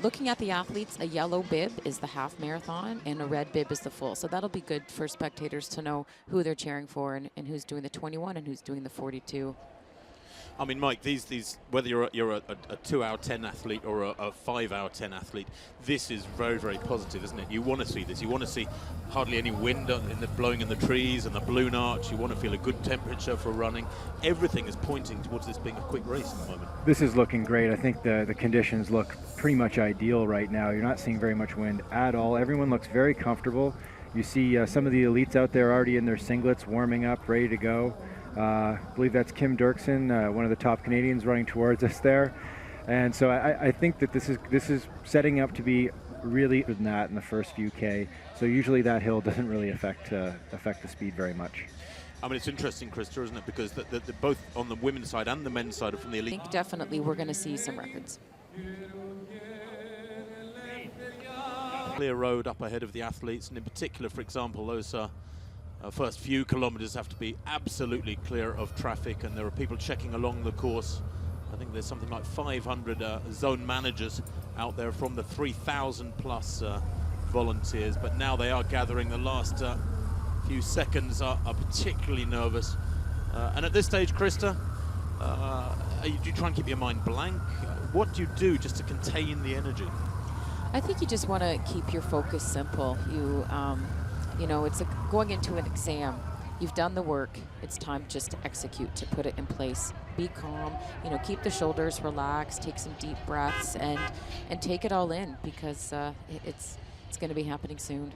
Looking at the athletes, a yellow bib is the half marathon and a red bib is the full. So that'll be good for spectators to know who they're cheering for and who's doing the 21 and who's doing the 42. I mean, Mike, these whether you're a 2 hour 10 athlete or a 5 hour 10 athlete, this is very, very positive, isn't it? You want to see this. You want to see hardly any wind blowing in the trees and the balloon arch. You want to feel a good temperature for running. Everything is pointing towards this being a quick race at the moment. This is looking great. I think the conditions look pretty much ideal right now. You're not seeing very much wind at all. Everyone looks very comfortable. You see some of the elites out there already in their singlets, warming up, ready to go. I believe that's Kim Dirksen, one of the top Canadians running towards us there. And so I think that this is setting up to be really good than that in the first few K. So usually that hill doesn't really affect the speed very much. I mean, it's interesting, Krista, isn't it? Because the both on the women's side and the men's side are from the elite. I think definitely we're going to see some records. Clear road up ahead of the athletes, and in particular, for example, those first few kilometers have to be absolutely clear of traffic, and there are people checking along the course. I think there's something like 500 zone managers out there from the 3,000 plus volunteers, but now they are gathering. The last few seconds are particularly nervous, and at this stage, Krista, do you try and keep your mind blank? What do you do just to contain the energy? I think you just want to keep your focus simple. You know, it's going into an exam. You've done the work. It's time just to execute, to put it in place. Be calm, you know, keep the shoulders relaxed, take some deep breaths, and take it all in, because it's going to be happening soon.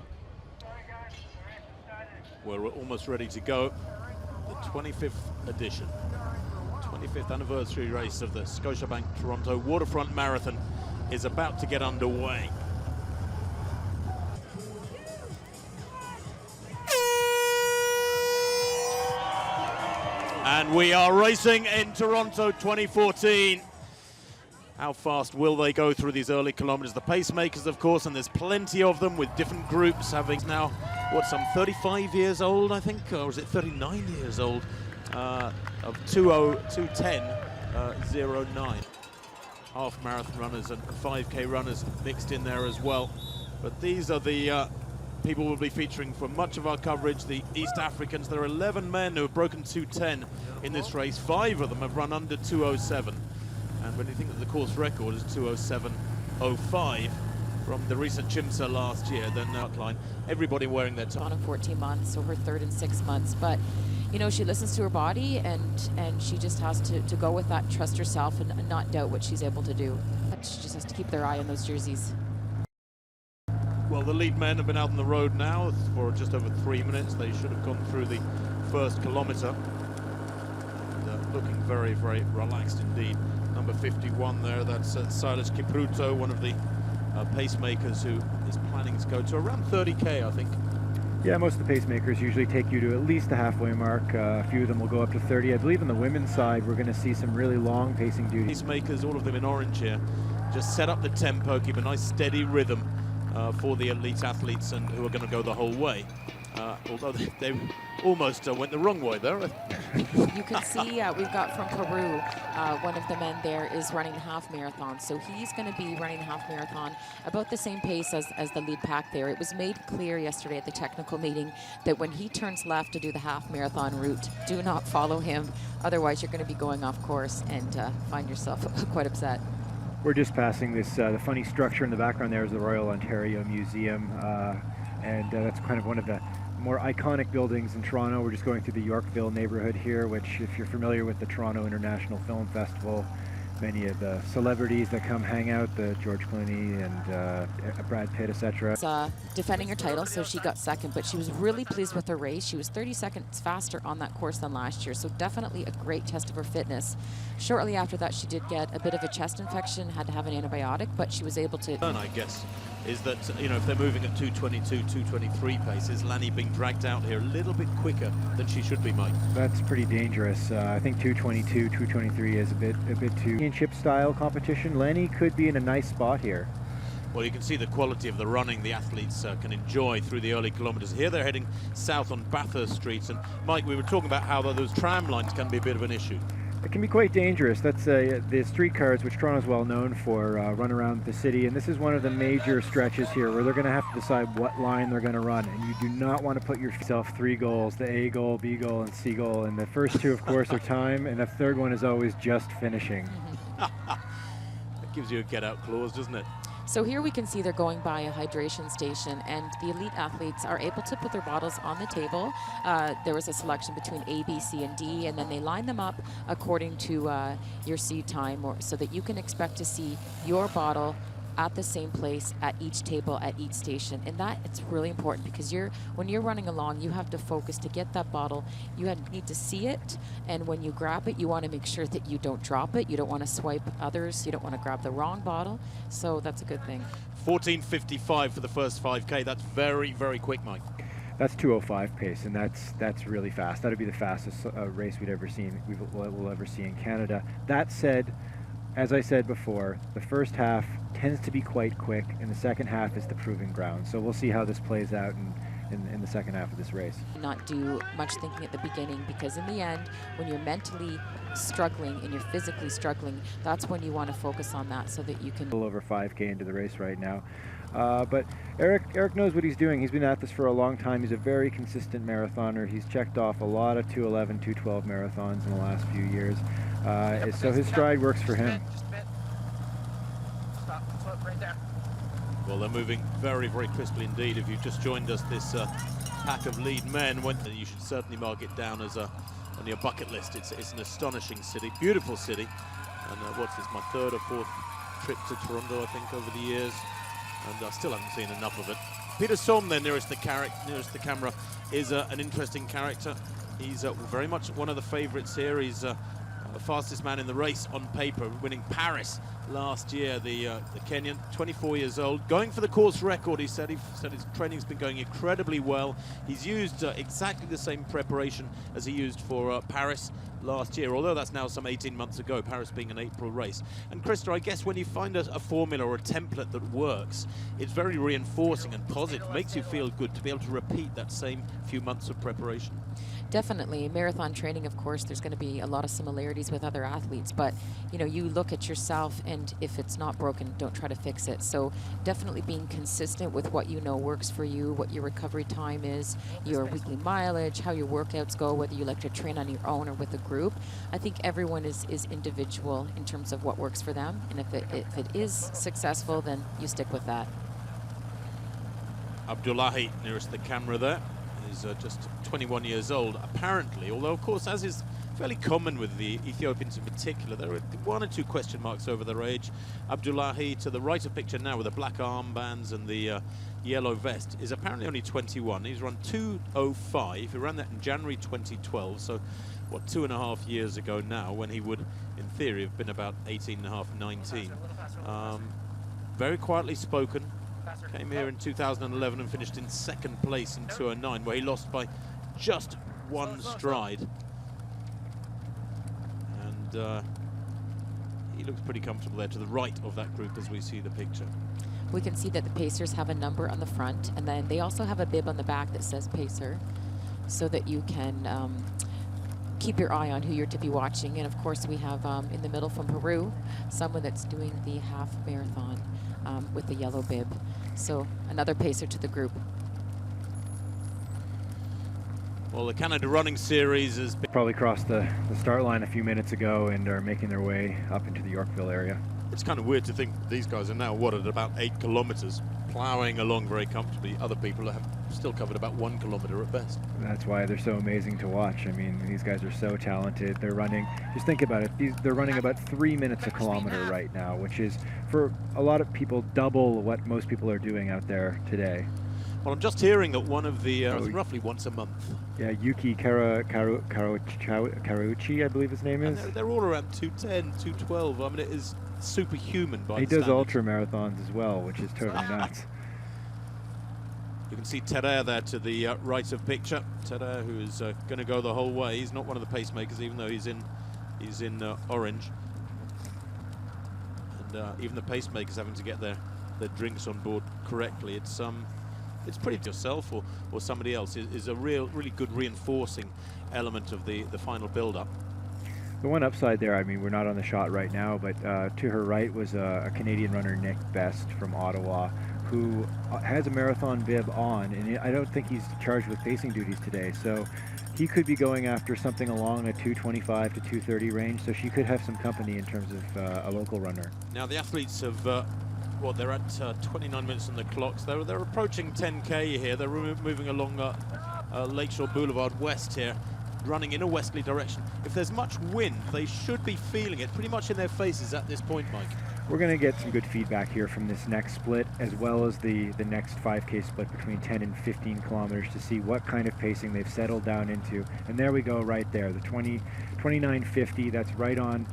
We're almost ready to go. The 25th edition, 25th anniversary race of the Scotiabank Toronto Waterfront Marathon is about to get underway. And we are racing in Toronto 2014. How fast will they go through these early kilometers? The pacemakers, of course, and there's plenty of them with different groups having now, what, some 35 years old, I think, or is it 39 years old, of 2:10:09. Half marathon runners and 5K runners mixed in there as well. But these are the people we'll be featuring for much of our coverage, the East Africans. There are 11 men who have broken 2:10 in this race. 5 of them have run under 2:07. And when you think that the course record is 2:07:05 from the recent Chimsa last year, then outline everybody wearing their time. On in 14 months, so her third in 6 months. But, you know, she listens to her body, and she just has to go with that, trust herself, and not doubt what she's able to do. She just has to keep their eye on those jerseys. Well, the lead men have been out on the road now for just over 3 minutes. They should have gone through the first kilometer. And, looking very, very relaxed indeed. Number 51 there, that's Silas Kipruto, one of the pacemakers who is planning to go to around 30K, I think. Yeah, most of the pacemakers usually take you to at least the halfway mark. A few of them will go up to 30. I believe on the women's side, we're going to see some really long pacing duties. Pacemakers, all of them in orange here, just set up the tempo, keep a nice steady rhythm for the elite athletes and who are going to go the whole way. Although they almost went the wrong way there. You can see we've got from Peru, one of the men there is running the half marathon. So he's going to be running the half marathon about the same pace as the lead pack there. It was made clear yesterday at the technical meeting that when he turns left to do the half marathon route, do not follow him. Otherwise, you're going to be going off course and find yourself quite upset. We're just passing this, the funny structure in the background there is the Royal Ontario Museum, and that's kind of one of the more iconic buildings in Toronto. We're just going through the Yorkville neighborhood here, which, if you're familiar with the Toronto International Film Festival, many of the celebrities that come hang out, the George Clooney and Brad Pitt, etc. Defending her title, so she got second, but she was really pleased with her race. She was 30 seconds faster on that course than last year, so definitely a great test of her fitness. Shortly after that, she did get a bit of a chest infection, had to have an antibiotic, but she was able to... I guess, is that, you know, if they're moving at 2:22, 2:23 paces, Lanny being dragged out here a little bit quicker than she should be, Mike. That's pretty dangerous. I think 2:22, 2:23 is a bit too championship style competition. Lanny could be in a nice spot here. Well, you can see the quality of the running the athletes can enjoy through the early kilometers. Here they're heading south on Bathurst Street. And Mike, we were talking about how those tram lines can be a bit of an issue. It can be quite dangerous. That's the street cars, which Toronto's well known for, run around the city, and this is one of the major stretches here where they're going to have to decide what line they're going to run, and you do not want to put yourself 3 goals, the A goal, B goal, and C goal, and the first 2, of course, are time, and the third one is always just finishing. That gives you a get-out clause, doesn't it? So here we can see they're going by a hydration station, and the elite athletes are able to put their bottles on the table. There was a selection between A, B, C, and D, and then they line them up according to your seed time, so that you can expect to see your bottle at the same place at each table at each station. And that it's really important, because when you're running along, you have to focus to get that bottle. You need to see it, and when you grab it, you want to make sure that you don't drop it. You don't want to swipe others. You don't want to grab the wrong bottle. So that's a good thing. 14:55 for the first 5K. That's very, very quick, Mike. That's 2:05 pace, and that's really fast. That'd be the fastest race we'll ever see in Canada. That said, as I said before, the first half tends to be quite quick, and the second half is the proving ground. So we'll see how this plays out in the second half of this race. Not do much thinking at the beginning, because in the end, when you're mentally struggling and you're physically struggling, that's when you want to focus on that, so that you can... A little over 5K into the race right now. But Eric knows what he's doing. He's been at this for a long time. He's a very consistent marathoner. He's checked off a lot of 2:11, 2:12 marathons in the last few years. So his stride works for him. Just a bit. Stop right there. Well, they're moving very, very crisply indeed. If you've just joined us, this pack of lead men, you should certainly mark it down as on your bucket list. It's an astonishing city, beautiful city. And what's this, my 3rd or 4th trip to Toronto, I think, over the years. And I still haven't seen enough of it. Peter Sohm, there, nearest the camera, is an interesting character. He's very much one of the favourites here. He's the fastest man in the race on paper, winning Paris last year, the Kenyan, 24 years old, going for the course record. He said his training's been going incredibly well. He's used exactly the same preparation as he used for Paris last year, although that's now some 18 months ago, Paris being an April race. And Krista, I guess when you find a formula or a template that works, it's very reinforcing and positive. It makes you feel good to be able to repeat that same few months of preparation. Definitely. Marathon training, of course, there's going to be a lot of similarities with other athletes, but you look at yourself, and if it's not broken, don't try to fix it. So definitely being consistent with what works for you, what your recovery time is, your weekly mileage, how your workouts go, whether you like to train on your own or with a group. I think everyone is individual in terms of what works for them, and if it is successful, then you stick with that. Abdullahi, nearest the camera there, is just 21 years old, apparently, although, of course, as is fairly common with the Ethiopians in particular, there are 1 or 2 question marks over their age. Abdullahi, to the right of picture now with the black armbands and the yellow vest, is apparently only 21. He's run 2:05. He ran that in January 2012, so, 2.5 years ago now, when he would, in theory, have been about 18.5, 19. Very quietly spoken. Came here in 2011 and finished in 2nd place in 2:09, where he lost by just 1 stride. And he looks pretty comfortable there to the right of that group as we see the picture. We can see that the pacers have a number on the front, and then they also have a bib on the back that says pacer, so that you can keep your eye on who you're to be watching. And of course, we have in the middle from Peru, someone that's doing the half marathon with the yellow bib. So another pacer to the group. Well, the Canada Running Series has been... Probably crossed the start line a few minutes ago and are making their way up into the Yorkville area. It's kind of weird to think these guys are now, at about 8 kilometers, plowing along very comfortably. Other people have still covered about 1 kilometer at best. That's why they're so amazing to watch. I mean, these guys are so talented. They're running, just think about it, they're running about 3 minutes a kilometer right now, which is, for a lot of people, double what most people are doing out there today. Well, I'm just hearing that one of the, roughly once a month. Yeah, Yuki Karuchi, I believe his name is. And they're all around 2:10, 2:12. I mean, it is superhuman by He the does standards. ultra marathons as well, which is totally nuts. You can see Terre there to the right of picture. Terre, who is going to go the whole way. He's not one of the pacemakers, even though he's in orange. And even the pacemakers having to get their drinks on board correctly. It's pretty yourself or somebody else is a really good reinforcing element of the final build-up. The one upside there, I mean, we're not on the shot right now, but to her right was a Canadian runner, Nick Best from Ottawa, who has a marathon bib on, and I don't think he's charged with pacing duties today. So he could be going after something along a 225 to 230 range, so she could have some company in terms of a local runner. Now the athletes have, well, they're at 29 minutes on the clocks. They're approaching 10K here. They're moving along Lakeshore Boulevard West here, running in a westerly direction. If there's much wind, they should be feeling it pretty much in their faces at this point, Mike. We're going to get some good feedback here from this next split, as well as the next 5K split between 10 and 15 kilometers, to see what kind of pacing they've settled down into. And there we go right there, the 29:50, that's right on,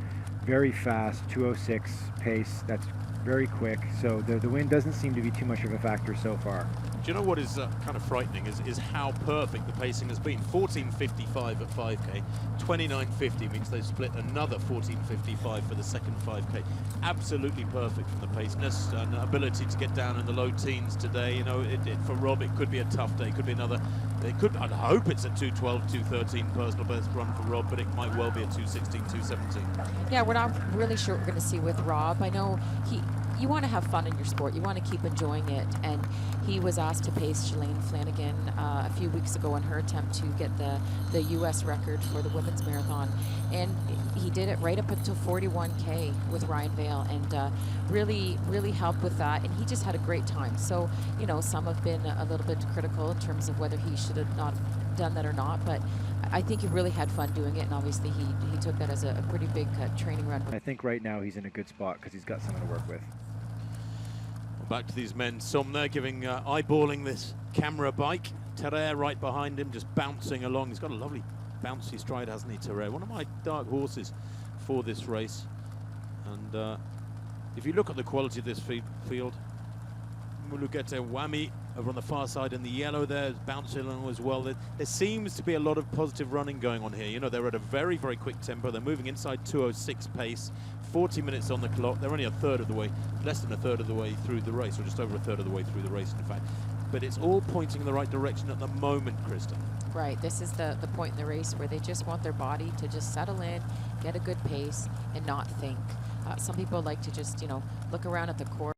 very fast, 2:06 pace, that's very quick. So the wind doesn't seem to be too much of a factor so far. Do you know what is kind of frightening is how perfect the pacing has been? 14:55 at 5K, 29:50 means they've split another 14:55 for the second 5K. Absolutely perfect from the paceness and ability to get down in the low teens today. You know, for Rob, it could be a tough day. It could be another. I'd hope it's a 2:12, 2:13 personal best run for Rob, but it might well be a 2:16, 2:17. Yeah, we're not really sure what we're going to see with Rob. I know you want to have fun in your sport. You want to keep enjoying it. And he was asked to pace Shalane Flanagan a few weeks ago in her attempt to get the U.S. record for the women's marathon. And he did it right up until 41K with Ryan Vale, and really, really helped with that. And he just had a great time. So, you know, some have been a little bit critical in terms of whether he should have not done that or not. But I think he really had fun doing it, and obviously he took that as a pretty big training run. I think right now he's in a good spot because he's got someone to work with. Back to these men. Som there giving, eyeballing this camera bike. Terre right behind him, just bouncing along. He's got a lovely bouncy stride, hasn't he, Terre? One of my dark horses for this race. And if you look at the quality of this field, Mulugete Wami over on the far side in the yellow there, bouncing along as well. There seems to be a lot of positive running going on here. You know, they're at a very, very quick tempo. They're moving inside 2:06 pace, 40 minutes on the clock. They're only a third of the way, less than a third of the way through the race, or just over a third of the way through the race, in fact. But it's all pointing in the right direction at the moment, Krista. Right, this is the point in the race where they just want their body to just settle in, get a good pace, and not think. Some people like to just, you know, look around at the course.